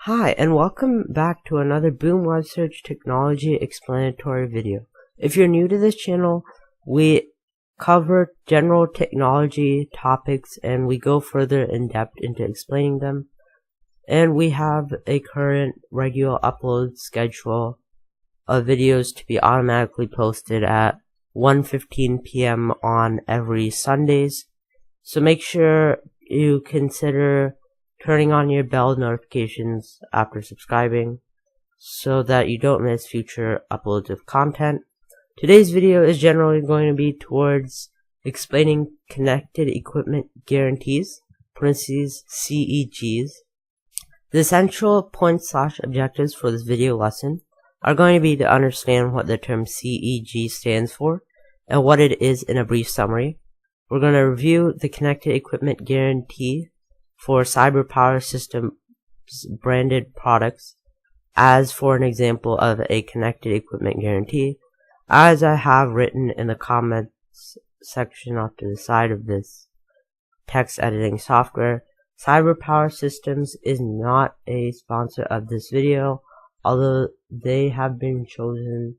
Hi, and welcome back to another Boom Web Search Technology explanatory video. If you're new to this channel, we cover general technology topics and we go further in depth into explaining them. And we have a current regular upload schedule of videos to be automatically posted at 1:15 p.m. on every Sundays. So make sure you consider turning on your bell notifications after subscribing so that you don't miss future uploads of content. Today's video is generally going to be towards explaining connected equipment guarantees, parentheses CEGs. The essential points/objectives for this video lesson are going to be to understand what the term CEG stands for and what it is in a brief summary. We're going to review the connected equipment guarantee for cyber power systems branded products as for an example of a connected equipment guarantee, as I have written in the comments section off to the side of this text editing software. Cyber Power Systems is not a sponsor of this video, although they have been chosen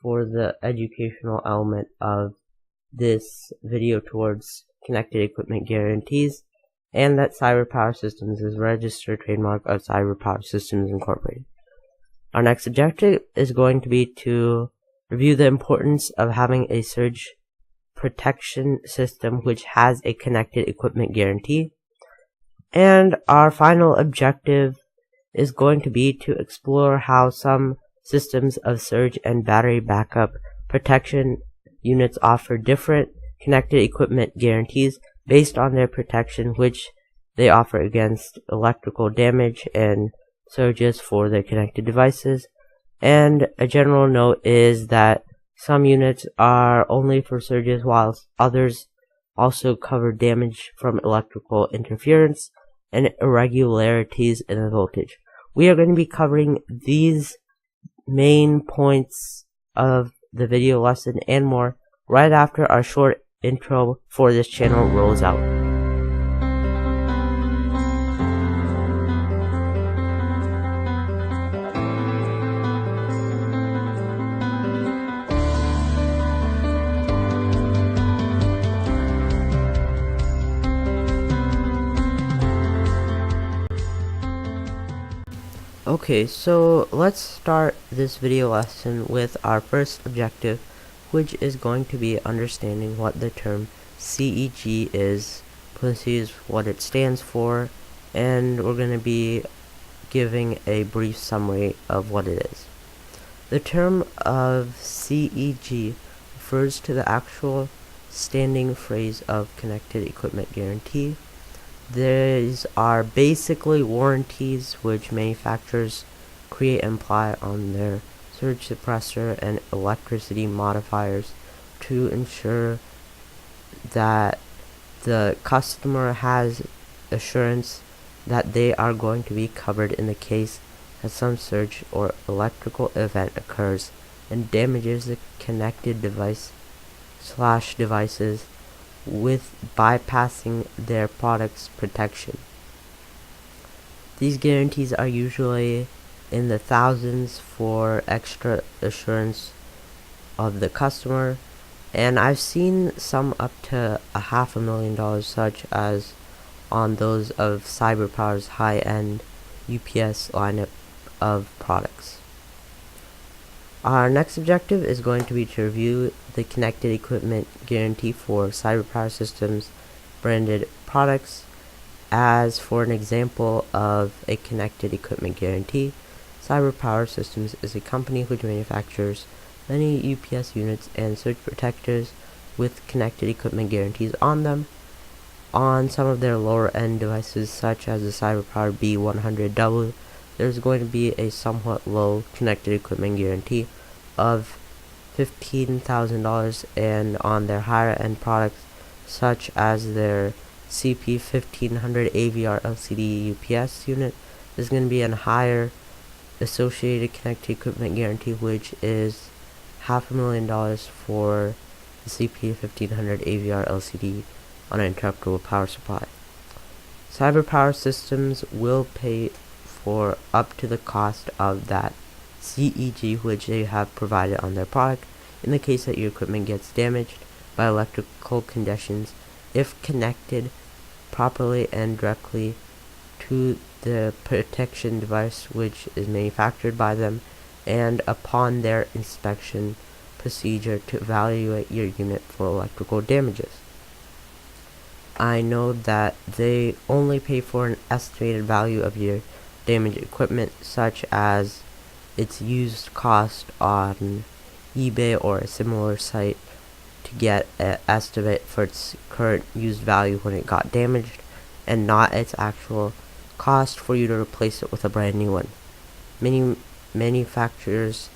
for the educational element of this video towards connected equipment guarantees, and that Cyber Power Systems is registered trademark of Cyber Power Systems Incorporated. Our next objective is going to be to review the importance of having a surge protection system which has a connected equipment guarantee. And our final objective is going to be to explore how some systems of surge and battery backup protection units offer different connected equipment guarantees based on their protection which they offer against electrical damage and surges for their connected devices. And a general note is that some units are only for surges while others also cover damage from electrical interference and irregularities in the voltage. We are going to be covering these main points of the video lesson and more right after our short intro for this channel rolls out. Okay, so let's start this video lesson with our first objective, which is going to be understanding what the term CEG is, parentheses what it stands for, and we're going to be giving a brief summary of what it is. The term of CEG refers to the actual standing phrase of connected equipment guarantee. These are basically warranties which manufacturers create and apply on their surge suppressor and electricity modifiers to ensure that the customer has assurance that they are going to be covered in the case that some surge or electrical event occurs and damages the connected devices with bypassing their product's protection. These guarantees are usually in the thousands for extra assurance of the customer, and I've seen some up to $500,000, such as on those of CyberPower's high-end UPS lineup of products. Our next objective is going to be to review the connected equipment guarantee for Cyber Power Systems branded products as for an example of a connected equipment guarantee. Cyber Power Systems is a company which manufactures many UPS units and surge protectors with connected equipment guarantees on them. On some of their lower end devices such as the CyberPower B100W, there's going to be a somewhat low connected equipment guarantee of $15,000, and on their higher end products such as their CP1500 AVR LCD UPS unit, there's going to be a higher associated connected equipment guarantee, which is $500,000 for the CP1500 AVR LCD uninterruptible power supply. Cyber Power Systems will pay for up to the cost of that CEG which they have provided on their product in the case that your equipment gets damaged by electrical conditions if connected properly and directly to the protection device which is manufactured by them, and upon their inspection procedure to evaluate your unit for electrical damages. I know that they only pay for an estimated value of your damaged equipment, such as its used cost on eBay or a similar site, to get an estimate for its current used value when it got damaged, and not its actual cost for you to replace it with a brand new one. Many manufacturers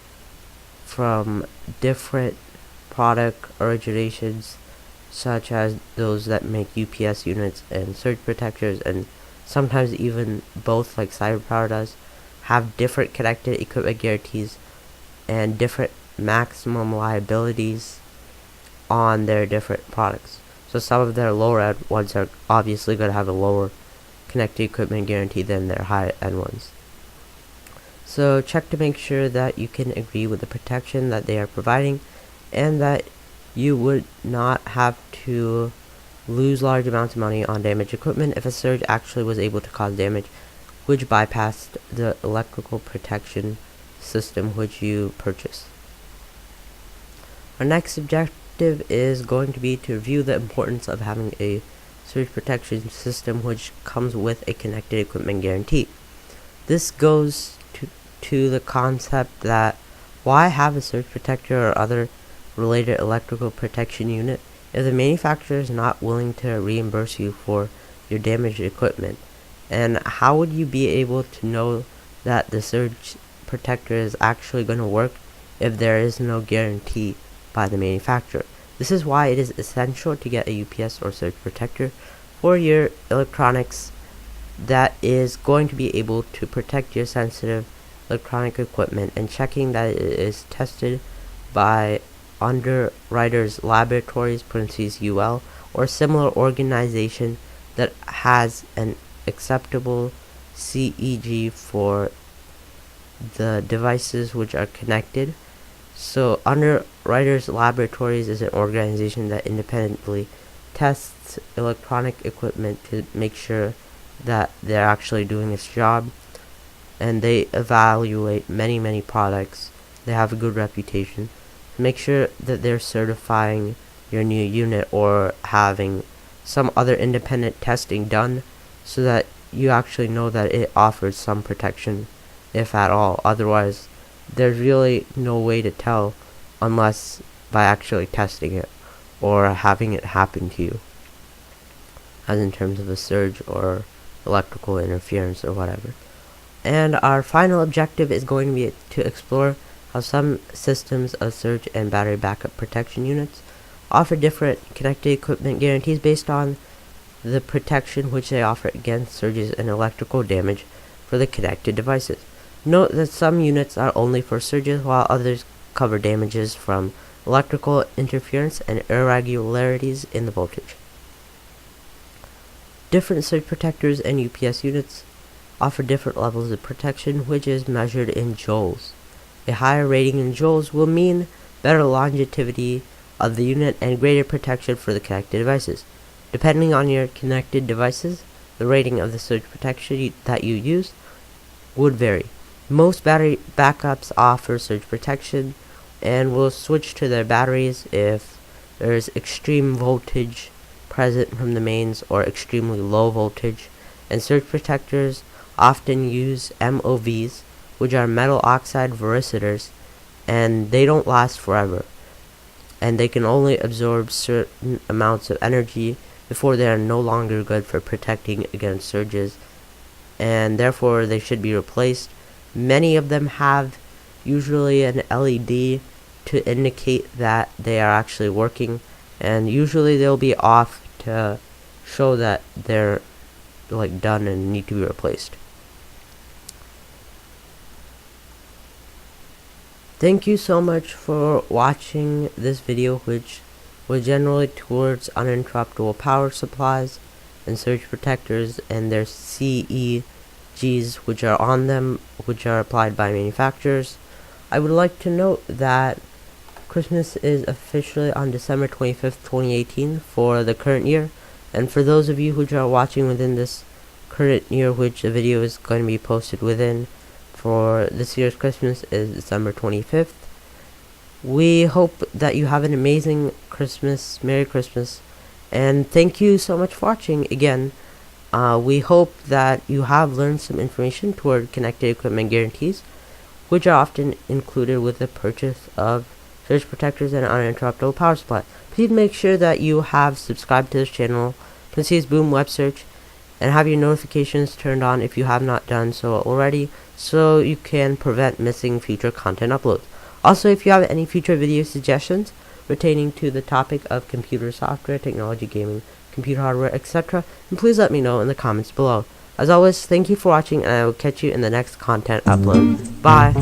from different product originations, such as those that make UPS units and surge protectors, and sometimes even both like CyberPower does, have different connected equipment guarantees and different maximum liabilities on their different products. So some of their lower end ones are obviously going to have a lower connected equipment guarantee than their high end ones. So check to make sure that you can agree with the protection that they are providing, and that you would not have to lose large amounts of money on damaged equipment if a surge actually was able to cause damage which bypassed the electrical protection system which you purchased. Our next objective is going to be to review the importance of having a surge protection system which comes with a connected equipment guarantee. This goes to the concept that why have a surge protector or other related electrical protection unit if the manufacturer is not willing to reimburse you for your damaged equipment? And how would you be able to know that the surge protector is actually going to work if there is no guarantee by the manufacturer? This is why it is essential to get a UPS or surge protector for your electronics that is going to be able to protect your sensitive electronic equipment, and checking that it is tested by Underwriters Laboratories (UL) or similar organization that has an acceptable CEG for the devices which are connected. So Underwriters Laboratories is an organization that independently tests electronic equipment to make sure that they're actually doing its job, and they evaluate many products. They have a good reputation. Make sure that they're certifying your new unit or having some other independent testing done so that you actually know that it offers some protection, if at all. Otherwise, there's really no way to tell unless by actually testing it or having it happen to you, as in terms of a surge or electrical interference or whatever. And our final objective is going to be to explore how some systems of surge and battery backup protection units offer different connected equipment guarantees based on the protection which they offer against surges and electrical damage for the connected devices. Note that some units are only for surges while others cover damages from electrical interference and irregularities in the voltage. Different surge protectors and UPS units offer different levels of protection, which is measured in joules. A higher rating in joules will mean better longevity of the unit and greater protection for the connected devices. Depending on your connected devices, the rating of the surge protection that you use would vary. Most battery backups offer surge protection and will switch to their batteries if there is extreme voltage present from the mains or extremely low voltage, and surge protectors often use MOVs, which are metal oxide varicitors, and they don't last forever, and they can only absorb certain amounts of energy before they are no longer good for protecting against surges, and therefore they should be replaced. Many of them have usually an LED to indicate that they are actually working, and usually they'll be off to show that they're like done and need to be replaced. Thank you so much for watching this video, which was generally towards uninterruptible power supplies and surge protectors and their CEG CEGs which are on them, which are applied by manufacturers. I would like to note that Christmas is officially on December 25th, 2018 for the current year, and for those of you who are watching within this current year, which the video is going to be posted within for this year's Christmas is December 25th. We hope that you have an amazing Christmas, Merry Christmas, and thank you so much for watching again. We hope that you have learned some information toward connected equipment guarantees, which are often included with the purchase of surge protectors and uninterruptible power supply. Please make sure that you have subscribed to this channel, Concise Boom Web Search, and have your notifications turned on if you have not done so already, so you can prevent missing future content uploads. Also, if you have any future video suggestions pertaining to the topic of computer software, technology, gaming, computer hardware, etc., then please let me know in the comments below. As always, thank you for watching, and I will catch you in the next content upload. Bye!